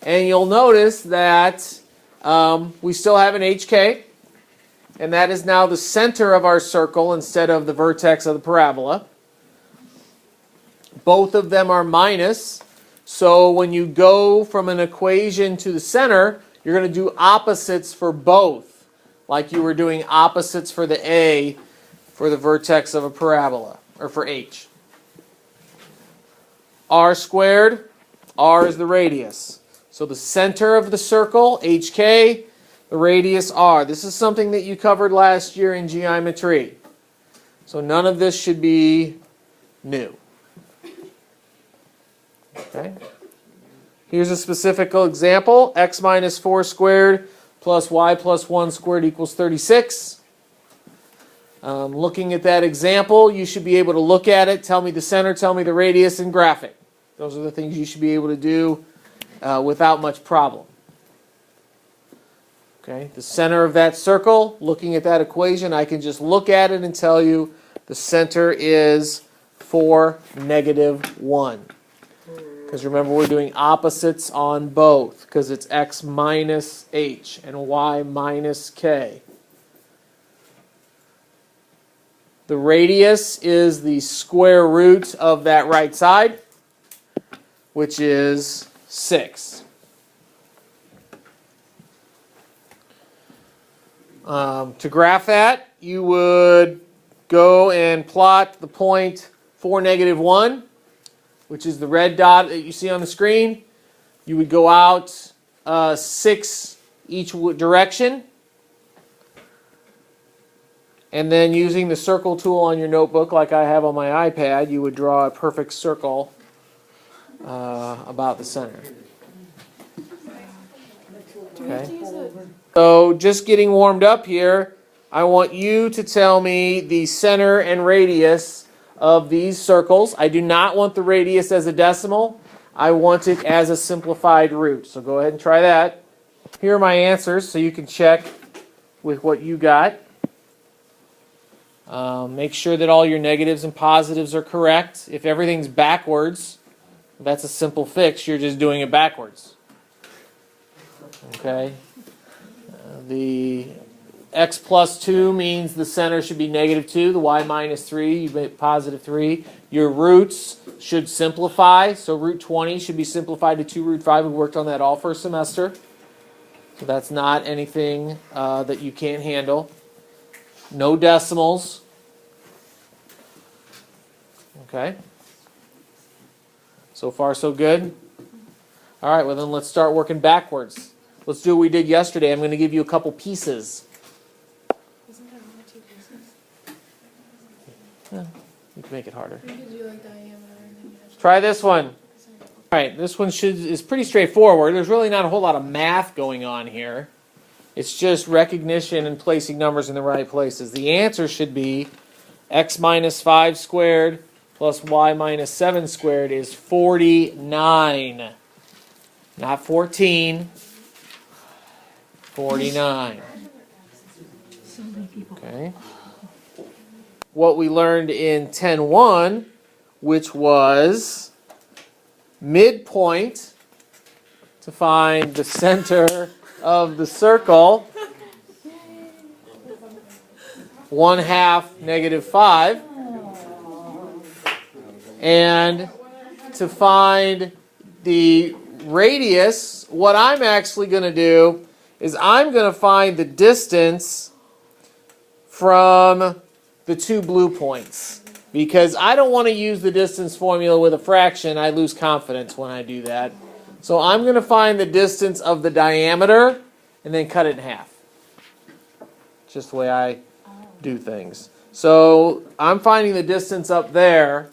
And you'll notice that we still have an HK, and that is now the center of our circle instead of the vertex of the parabola. Both of them are minus, so when you go from an equation to the center, you're going to do opposites for both, like you were doing opposites for the A for the vertex of a parabola, or for H. R squared, R is the radius. So the center of the circle, HK, the radius R. This is something that you covered last year in geometry. So none of this should be new. Okay. Here's a specific example. X minus 4 squared plus y plus 1 squared equals 36. Looking at that example, you should be able to look at it, tell me the center, tell me the radius, and graph it. Those are the things you should be able to do without much problem. Okay, the center of that circle, looking at that equation, I can just look at it and tell you the center is 4, -1. Because remember, we're doing opposites on both, because it's x minus h and y minus k. The radius is the square root of that right side, which is 6. To graph that, you would go and plot the point 4, -1, which is the red dot that you see on the screen. You would go out 6 each direction. And then using the circle tool on your notebook, like I have on my iPad, you would draw a perfect circle about the center. Okay. So just getting warmed up here, I want you to tell me the center and radius of these circles. I do not want the radius as a decimal. I want it as a simplified root. So go ahead and try that. Here are my answers so you can check with what you got. Make sure that all your negatives and positives are correct. If everything's backwards, that's a simple fix. You're just doing it backwards. Okay. The x plus 2 means the center should be -2. The y minus 3, you make positive 3. Your roots should simplify. So root 20 should be simplified to 2 root 5. We worked on that all first semester. So that's not anything that you can't handle. No decimals. Okay. So far, so good. All right, well then let's start working backwards. Let's do what we did yesterday. I'm going to give you a couple pieces. Isn't there only 2 pieces? Yeah, you can make it harder. You could do like diameter and then you have to... Try this one. All right, this one is pretty straightforward. There's really not a whole lot of math going on here. It's just recognition and placing numbers in the right places. The answer should be x minus 5 squared plus y minus 7 squared is 49. Not 14. 49. Okay. What we learned in 10.1, which was midpoint to find the center of the circle, 1/2 -5, and to find the radius, what I'm actually going to do is I'm going to find the distance from the 2 blue points, because I don't want to use the distance formula with a fraction. I lose confidence when I do that. So I'm going to find the distance of the diameter and then cut it in half. Just the way I do things. So I'm finding the distance up there,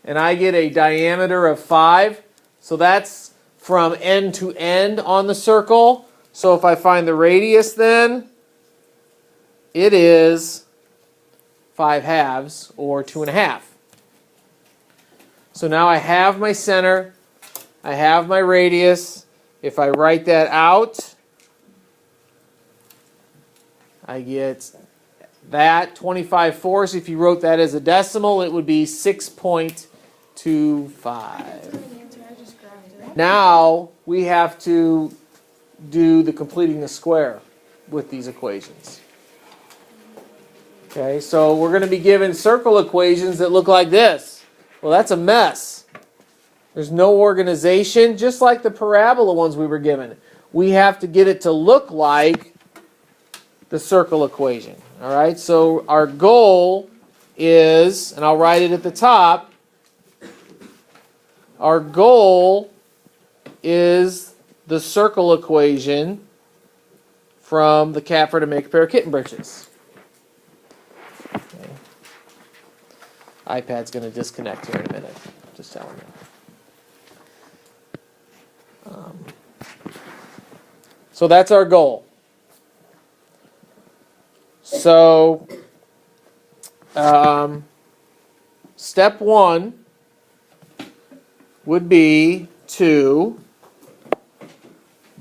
and I get a diameter of 5. So that's from end to end on the circle. So if I find the radius then, it is 5/2 or 2.5. So now I have my center, I have my radius. If I write that out, I get that 25/4. If you wrote that as a decimal, it would be 6.25. Now we have to do the completing the square with these equations. Okay, so we're going to be given circle equations that look like this. Well, that's a mess. There's no organization, just like the parabola ones we were given. We have to get it to look like the circle equation. All right, so our goal is, and I'll write it at the top, our goal is the circle equation from the cat for to make a pair of kitten britches. Okay. iPad's going to disconnect here in a minute. Just telling you. So that's our goal. So step one would be to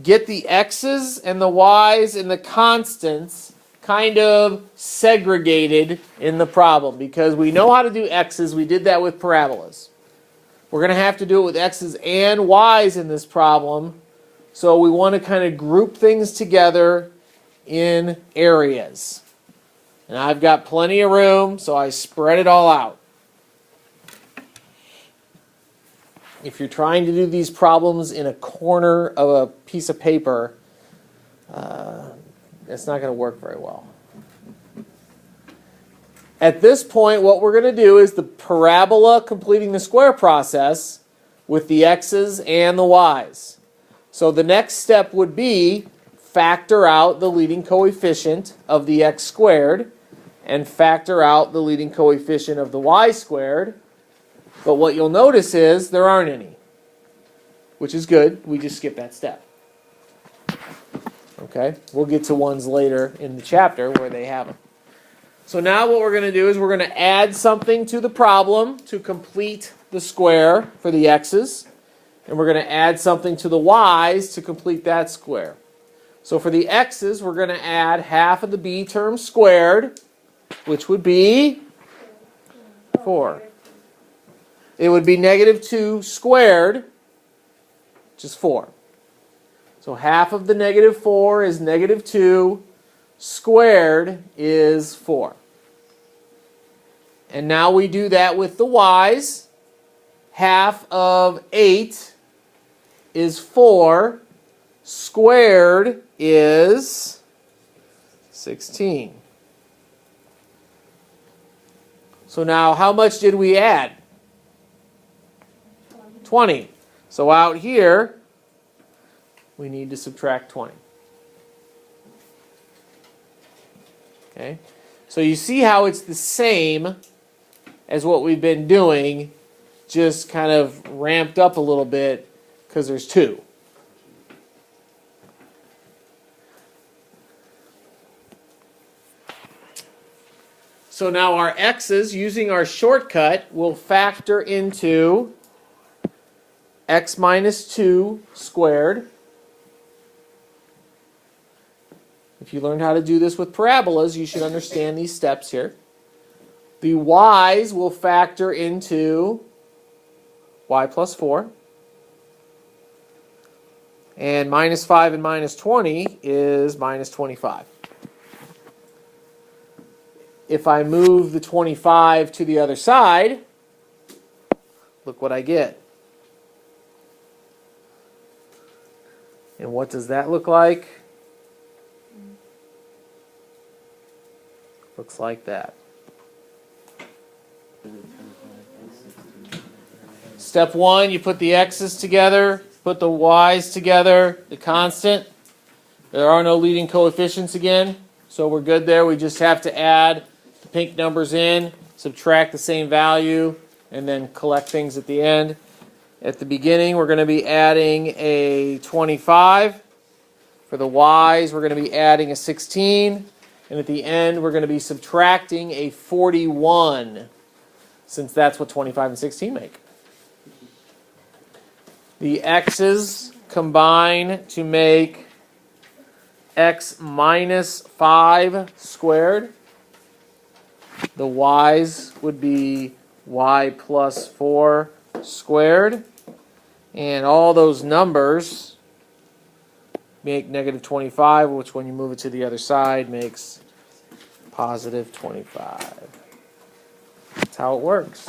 get the x's and the y's and the constants kind of segregated in the problem, because we know how to do x's. We did that with parabolas. We're going to have to do it with x's and y's in this problem. So we want to kind of group things together in areas. And I've got plenty of room, so I spread it all out. If you're trying to do these problems in a corner of a piece of paper, it's not going to work very well. At this point, what we're going to do is the parabola completing the square process with the x's and the y's. So the next step would be factor out the leading coefficient of the x squared and factor out the leading coefficient of the y squared. But what you'll notice is there aren't any, which is good. We just skip that step. Okay, we'll get to ones later in the chapter where they have them. So now what we're going to do is we're going to add something to the problem to complete the square for the x's. And we're going to add something to the y's to complete that square. So for the x's, we're going to add half of the b term squared, which would be 4. It would be negative 2 squared, which is 4. So half of the negative 4 is negative 2. Squared is 4. And now we do that with the y's. Half of 8 is 4. Squared is 16. So now how much did we add? 20. So out here, we need to subtract 20. Okay? So you see how it's the same as what we've been doing, just kind of ramped up a little bit because there's 2. So now our x's, using our shortcut, will factor into x minus 2 squared. If you learned how to do this with parabolas, you should understand these steps here. The y's will factor into y plus 4. And minus 5 and minus 20 is minus 25. If I move the 25 to the other side, look what I get. And what does that look like? Looks like that. Step 1, you put the x's together, put the y's together, the constant. There are no leading coefficients again, so we're good there. We just have to add the pink numbers in, subtract the same value, and then collect things at the end. At the beginning, we're going to be adding a 25. For the y's, we're going to be adding a 16. And at the end, we're going to be subtracting a 41, since that's what 25 and 16 make. The x's combine to make x minus 5 squared. The y's would be y plus 4 squared. And all those numbers make negative 25, which when you move it to the other side makes positive 25. That's how it works.